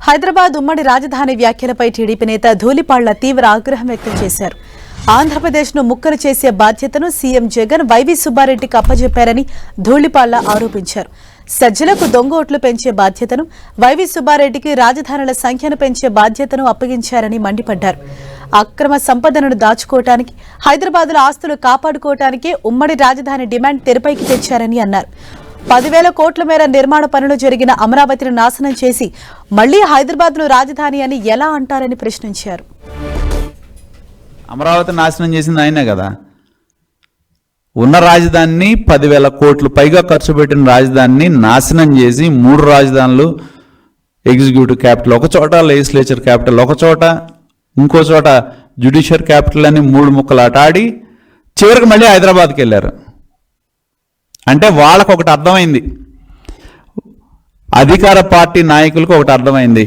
హైదరాబాద్ ఉమ్మడి రాజధాని వ్యాఖ్యలపై టీడీపీ నేత ధూళిపాళ్ల తీవ్ర ఆగ్రహం వ్యక్తం చేశారు. ఆంధ్రప్రదేశ్ను ముక్కలు చేసే బాధ్యతను సీఎం జగన్ వైవీ సుబ్బారెడ్డికి అప్పజెప్పారని ధూళిపాళ్ల ఆరోపించారు. సజ్జలకు దొంగ ఓట్లు పెంచే బాధ్యతను వైవీ సుబ్బారెడ్డికి, రాజధానుల సంఖ్యను పెంచే బాధ్యతను అప్పగించారని మండిపడ్డారు. అక్రమ సంపదను దాచుకోవటానికి, హైదరాబాద్లో ఆస్తులు కాపాడుకోవటానికే ఉమ్మడి రాజధాని డిమాండ్ తెరపైకి తెచ్చారని అన్నారు. 10,000 కోట్ల మేర నిర్మాణ పనులు జరిగిన అమరావతిని నాశనం చేసి మళ్లీ హైదరాబాద్ను రాజధాని అని ఎలా అంటారని ప్రశ్నించారు. అమరావతి నాశనం చేసింది ఆయనే కదా. ఉన్న రాజధానిని 10,000 కోట్లు పైగా ఖర్చు పెట్టిన రాజధానిని నాశనం చేసి 3 రాజధానులు, ఎగ్జిక్యూటివ్ క్యాపిటల్ ఒక చోట, లెజిస్లేచర్ క్యాపిటల్ ఒక చోట, ఇంకో చోట జ్యుడిషియర్ క్యాపిటల్ అని 3 ముక్కలు ఆటాడి చివరికి మళ్ళీ హైదరాబాద్కి వెళ్ళారు. అంటే వాళ్ళకు ఒకటి అర్థమైంది, అధికార పార్టీ నాయకులకు ఒకటి అర్థమైంది.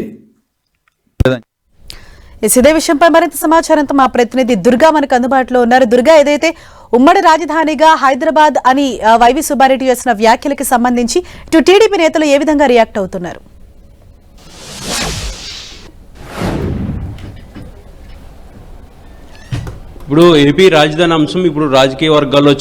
ఇదే విషయంపై మరింత సమాచారంతో మా ప్రతినిధి దుర్గా మనకు అందుబాటులో ఉన్నారు. దుర్గా, ఏదైతే ఉమ్మడి రాజధానిగా హైదరాబాద్ అని వైవీ సుబ్బారెడ్డి చేసిన వ్యాఖ్యలకి సంబంధించి ఇటు టీడీపీ నేతలు ఏ విధంగా రియాక్ట్ అవుతున్నారు? ఇప్పుడు ఏపీ రాజధాని అంశం ఇప్పుడు రాజకీయ వర్గాల్లో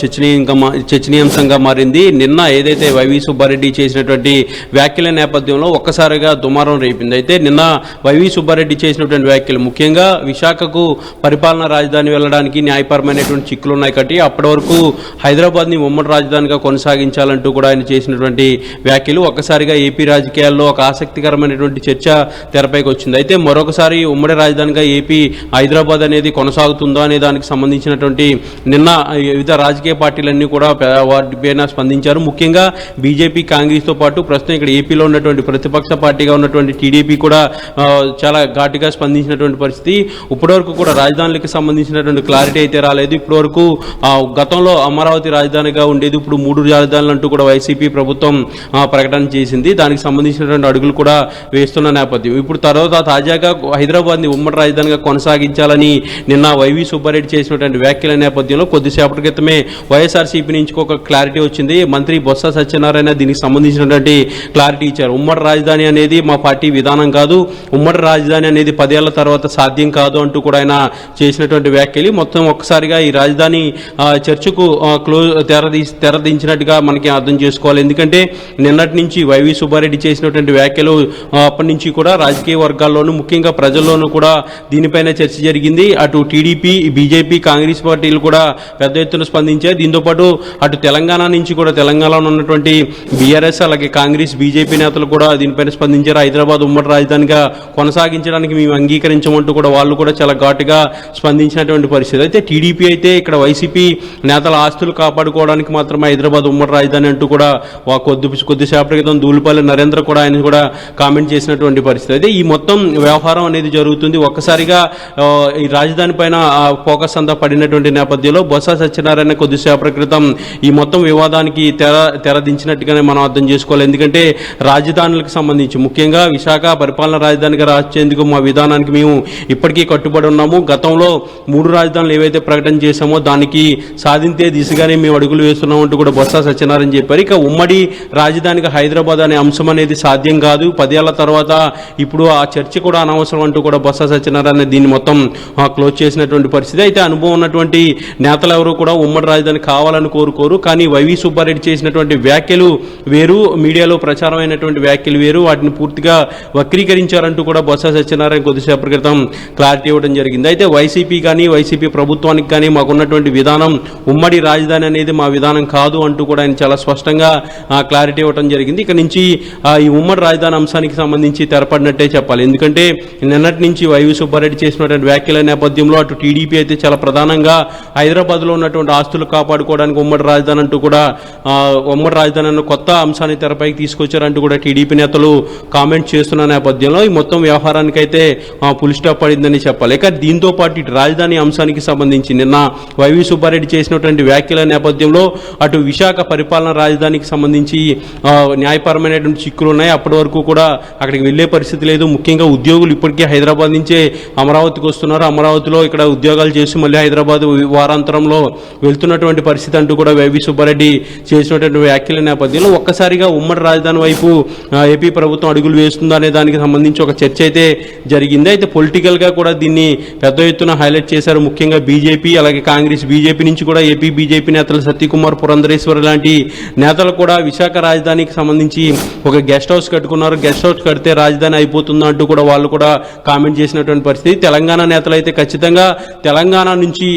చర్చనీయాంశంగా మారింది. నిన్న ఏదైతే వైవీ సుబ్బారెడ్డి చేసినటువంటి వ్యాఖ్యల నేపథ్యంలో ఒక్కసారిగా దుమారం రేపింది. అయితే నిన్న వైవీ సుబ్బారెడ్డి చేసినటువంటి వ్యాఖ్యలు ముఖ్యంగా విశాఖకు పరిపాలనా రాజధాని వెళ్ళడానికి న్యాయపరమైనటువంటి చిక్కులు ఉన్నాయి కాబట్టి అప్పటి వరకు హైదరాబాద్ని ఉమ్మడి రాజధానిగా కొనసాగించాలంటూ కూడా ఆయన చేసినటువంటి వ్యాఖ్యలు ఒక్కసారిగా ఏపీ రాజకీయాల్లో ఒక ఆసక్తికరమైనటువంటి చర్చ తెరపైకి వచ్చింది. అయితే మరొకసారి ఉమ్మడి రాజధానిగా ఏపీ హైదరాబాద్ అనేది కొనసాగుతుందో అనే దానికి సంబంధించినటువంటి నిన్న వివిధ రాజకీయ పార్టీలన్నీ కూడా వాటిపైన స్పందించారు. ముఖ్యంగా బీజేపీ, కాంగ్రెస్తో పాటు ప్రస్తుతం ఇక్కడ ఏపీలో ఉన్నటువంటి ప్రతిపక్ష పార్టీగా ఉన్నటువంటి టీడీపీ కూడా చాలా ఘాటుగా స్పందించినటువంటి పరిస్థితి. ఇప్పటివరకు కూడా రాజధానులకు సంబంధించినటువంటి క్లారిటీ అయితే రాలేదు. ఇప్పటివరకు గతంలో అమరావతి రాజధానిగా ఉండేది, ఇప్పుడు 3 రాజధానులు అంటూ కూడా వైసీపీ ప్రభుత్వం ప్రకటన చేసింది. దానికి సంబంధించినటువంటి అడుగులు కూడా వేస్తున్న నేపథ్యం. ఇప్పుడు తర్వాత తాజాగా హైదరాబాద్ని ఉమ్మడి రాజధానిగా కొనసాగించాలని నిన్న వైవీ సుబ్బారెడ్డి చేసినటువంటి వ్యాఖ్యల నేపథ్యంలో కొద్దిసేపటి క్రితమే వైఎస్ఆర్సీపీ నుంచి ఒక క్లారిటీ వచ్చింది. మంత్రి బొత్స సత్యనారాయణ దీనికి సంబంధించినటువంటి క్లారిటీ ఇచ్చారు. ఉమ్మడి రాజధాని అనేది మా పార్టీ విధానం కాదు, ఉమ్మడి రాజధాని అనేది 10 ఏళ్ల తర్వాత సాధ్యం కాదు అంటూ కూడా ఆయన చేసినటువంటి వ్యాఖ్యలు మొత్తం ఒక్కసారిగా ఈ రాజధాని చర్చకు తెరదించినట్టుగా మనకి అర్థం చేసుకోవాలి. ఎందుకంటే నిన్నటి నుంచి వైవీ సుబ్బారెడ్డి చేసినటువంటి వ్యాఖ్యలు అప్పటి నుంచి కూడా రాజకీయ వర్గాల్లోనూ ముఖ్యంగా ప్రజల్లోనూ కూడా దీనిపైన చర్చ జరిగింది. అటు టీడీపీ, బీజేపీ, కాంగ్రెస్ పార్టీలు కూడా పెద్ద ఎత్తున స్పందించారు. దీంతోపాటు అటు తెలంగాణ నుంచి కూడా, తెలంగాణలో ఉన్నటువంటి బీఆర్ఎస్ అలాగే కాంగ్రెస్, బీజేపీ నేతలు కూడా దీనిపైన స్పందించారు. హైదరాబాద్ ఉమ్మడి రాజధానిగా కొనసాగించడానికి మేము అంగీకరించమంటూ కూడా వాళ్ళు కూడా చాలా ఘాటుగా స్పందించినటువంటి పరిస్థితి. అయితే టీడీపీ అయితే ఇక్కడ వైసీపీ నేతల ఆస్తులు కాపాడుకోవడానికి మాత్రమే హైదరాబాద్ ఉమ్మడి రాజధాని అంటూ కూడా కొద్దిసేపటి క్రితం ధూళిపాళ్ల నరేంద్ర కూడా ఆయన కూడా కామెంట్ చేసినటువంటి పరిస్థితి. అయితే ఈ మొత్తం వ్యవహారం అనేది జరుగుతుంది. ఒక్కసారిగా ఈ రాజధాని పైన ఫోకస్ అంతా పడినటువంటి నేపథ్యంలో బొత్స సత్యనారాయణ కొద్దిసేపటి క్రితం ఈ మొత్తం వివాదానికి తెరదించినట్టుగానే మనం అర్థం చేసుకోవాలి. ఎందుకంటే రాజధానులకు సంబంధించి ముఖ్యంగా విశాఖ పరిపాలన రాజధానిగా రాసేందుకు మా విధానానికి మేము ఇప్పటికీ కట్టుబడి ఉన్నాము. గతంలో 3 రాజధానులు ఏవైతే ప్రకటన చేశామో దానికి సాధించే దిశగానే మేము అడుగులు వేస్తున్నాం అంటూ కూడా బొత్స సత్యనారాయణ చెప్పారు. ఇక ఉమ్మడి రాజధానిగా హైదరాబాద్ అనే అంశం అనేది సాధ్యం కాదు, 10 ఏళ్ల తర్వాత ఇప్పుడు ఆ చర్చ కూడా అనవసరం అంటూ కూడా బొత్స సత్యనారాయణ దీన్ని మొత్తం క్లోజ్ చేసినటువంటి పరిస్థితి. అయితే అనుభవం ఉన్నటువంటి నేతలు ఎవరు కూడా ఉమ్మడి రాజధాని కావాలని కోరుకోరు. కానీ వైవీ సుబ్బారెడ్డి చేసినటువంటి వ్యాఖ్యలు వేరు, మీడియాలో ప్రచారం అయినటువంటి వ్యాఖ్యలు వేరు, వాటిని పూర్తిగా వక్రీకరించారంటూ కూడా బొత్స సత్యనారాయణ కొద్దిసేపటి క్రితం క్లారిటీ ఇవ్వడం జరిగింది. అయితే వైసీపీ కానీ, వైసీపీ ప్రభుత్వానికి కానీ మాకున్నటువంటి విధానం ఉమ్మడి రాజధాని అనేది మా విధానం కాదు అంటూ కూడా ఆయన చాలా స్పష్టంగా క్లారిటీ ఇవ్వడం జరిగింది. ఇక నుంచి ఈ ఉమ్మడి రాజధాని అంశానికి సంబంధించి తెరపడినట్టే చెప్పాలి. ఎందుకంటే నిన్నటి నుంచి వైవీ సుబ్బారెడ్డి చేసినటువంటి వ్యాఖ్యల నేపథ్యంలో అటు టీడీపీ అయితే చాలా ప్రధానంగా హైదరాబాద్లో ఉన్నటువంటి ఆస్తులు కాపాడుకోవడానికి ఉమ్మడి రాజధాని అంటూ కూడా ఉమ్మడి రాజధాని అన్న కొత్త అంశాన్ని తెరపైకి తీసుకొచ్చారంటూ కూడా టీడీపీ నేతలు కామెంట్ చేస్తున్న నేపథ్యంలో ఈ మొత్తం వ్యవహారానికైతే ఫుల్ స్టాప్ పడిందని చెప్పాలి. ఇక దీంతో పాటు ఇటు రాజధాని అంశానికి సంబంధించి నిన్న వైవీ సుబ్బారెడ్డి చేసినటువంటి వ్యాఖ్యల నేపథ్యంలో అటు విశాఖ పరిపాలన రాజధానికి సంబంధించి న్యాయపరమైనటువంటి చిక్కులు ఉన్నాయి. అప్పటి వరకు కూడా అక్కడికి వెళ్లే పరిస్థితి లేదు. ముఖ్యంగా ఉద్యోగులు ఇప్పటికే హైదరాబాద్ నుంచే అమరావతికి వస్తున్నారు, అమరావతిలో ఇక్కడ ఉద్యోగాలు చూసి మళ్ళీ హైదరాబాద్ వారాంతరంలో వెళ్తున్నటువంటి పరిస్థితి అంటూ కూడా వైవి సుబ్బారెడ్డి చేసినటువంటి వ్యాఖ్యల నేపథ్యంలో ఒక్కసారిగా ఉమ్మడి రాజధాని వైపు ఏపీ ప్రభుత్వం అడుగులు వేస్తుందా అనే దానికి సంబంధించి ఒక చర్చ అయితే జరిగింది. అయితే పొలిటికల్గా కూడా దీన్ని పెద్ద ఎత్తున హైలైట్ చేశారు. ముఖ్యంగా బీజేపీ అలాగే కాంగ్రెస్, బీజేపీ నుంచి కూడా ఏపీ బీజేపీ నేతలు సత్యకుమార్ పురంధరేశ్వర్ లాంటి నేతలు కూడా విశాఖ రాజధానికి సంబంధించి ఒక గెస్ట్ హౌస్ కట్టుకున్నారు. గెస్ట్ హౌస్ కడితే రాజధాని అయిపోతుందా అంటూ కూడా వాళ్ళు కూడా కామెంట్ చేసినటువంటి పరిస్థితి. తెలంగాణ నేతలు అయితే ఖచ్చితంగా తెలంగాణ నుంచి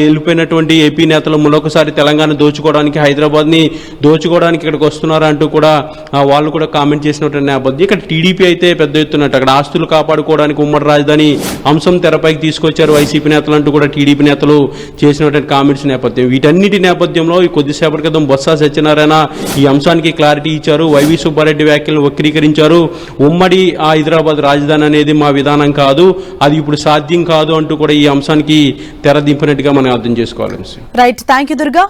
వెళ్ళిపోయినటువంటి ఏపీ నేతలు మరొకసారి తెలంగాణ దోచుకోవడానికి, హైదరాబాద్ని దోచుకోవడానికి ఇక్కడికి వస్తున్నారు అంటూ కూడా వాళ్ళు కూడా కామెంట్ చేసినటువంటి నేపథ్యం. ఇక్కడ టీడీపీ అయితే పెద్ద ఎత్తున్నట్టు అక్కడ ఆస్తులు కాపాడుకోవడానికి ఉమ్మడి రాజధాని అంశం తెరపైకి తీసుకొచ్చారు వైసీపీ నేతలు అంటూ కూడా టీడీపీ నేతలు చేసినటువంటి కామెంట్స్ నేపథ్యం. వీటన్నిటి నేపథ్యంలో ఈ కొద్దిసేపటి క్రితం బొత్స సత్యనారాయణ ఈ అంశానికి క్లారిటీ ఇచ్చారు. వైవి సుబ్బారెడ్డి వ్యాఖ్యలను వక్రీకరించారు. ఉమ్మడి హైదరాబాద్ రాజధాని అనేది మా విధానం కాదు, అది ఇప్పుడు సాధ్యం కాదు అంటూ కూడా ఈ అంశానికి తెర దింపినట్టుగా మనం అర్థం చేసుకోవాలి. Right, thank you Durga.